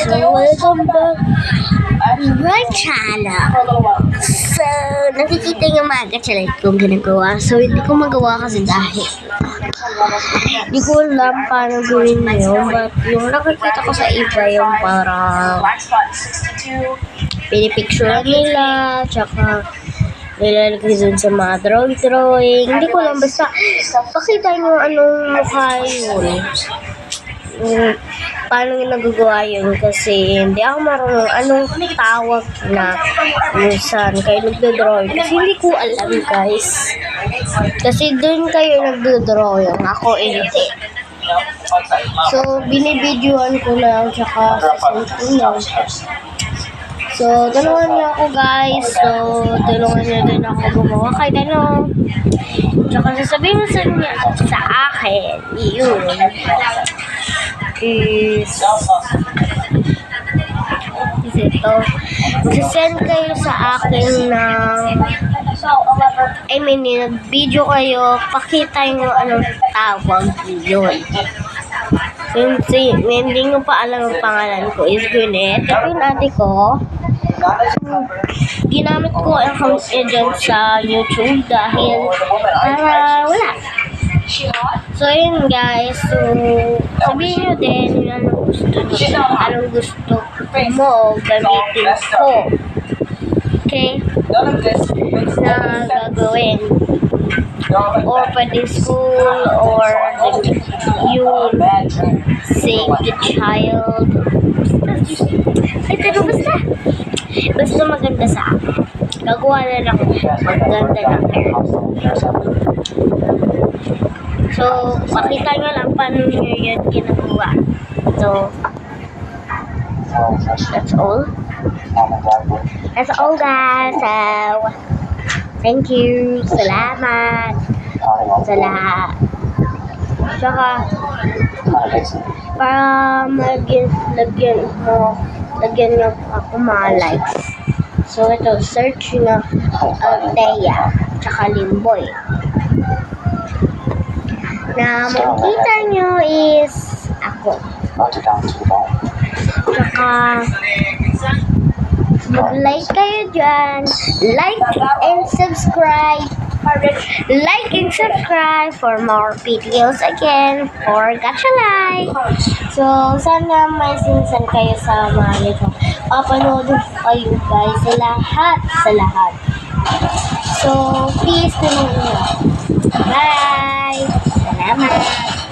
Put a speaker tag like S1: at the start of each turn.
S1: So, welcome back to my channel. So, nakikita yung mga gachalit kong ginagawa. So, hindi ko magawa kasi dahil hindi ko alam paano gawin yun. But, yung nakikita ko sa iba yung parang pinipicture nila, tsaka nilalagay dun sa mga drawing. Hindi ko lang, basta pakita nyo anong mukha yun. Paano yung nagagawa yun, kasi hindi ako marunong anong tawag na saan kayo nagdodrawing, kasi hindi ko alam, guys, kasi dun kayo nagdodrawing, ako hindi. So binibidyoan ko lang, tsaka sasend ko lang. So tulungan niyo ako, guys. So tulungan niyo din ako gumawa kahit ano. Tsaka sasabihin mo sa akin yun is ito. Send kayo sa akin ng nag-video kayo, pakita yung anong tawag yun. Hindi nyo pa alam ang pangalan ko is Gwyneth. Ito yung ate ko. Ginamit ko ang account niya dyan sa YouTube dahil wala. So yun, guys. So sabihin nyo din anong gusto mo gamitin ko. Okay? Na gagawin. Or pwede school, or yung save the child. Ito basta. Basta maganda sa akin. Gagawa na lang maganda ng hair. So, pakita nyo lang paano nyo yun ginagawa. So, that's all. That's all, guys. So, thank you. Salamat sa lahat. Tsaka, para lagyan nyo ako mga likes. So, ito, search nyo Althea, tsaka Limboy. Na makikita nyo is ako. Tsaka, mag-like kayo dyan. Like and subscribe. Like and subscribe for more videos again for Gacha Life. So, sana may sinsan kayo sa mga nito. Papanood kayo, guys, sa lahat. So, please tulungan nyo. Bye! Salamat!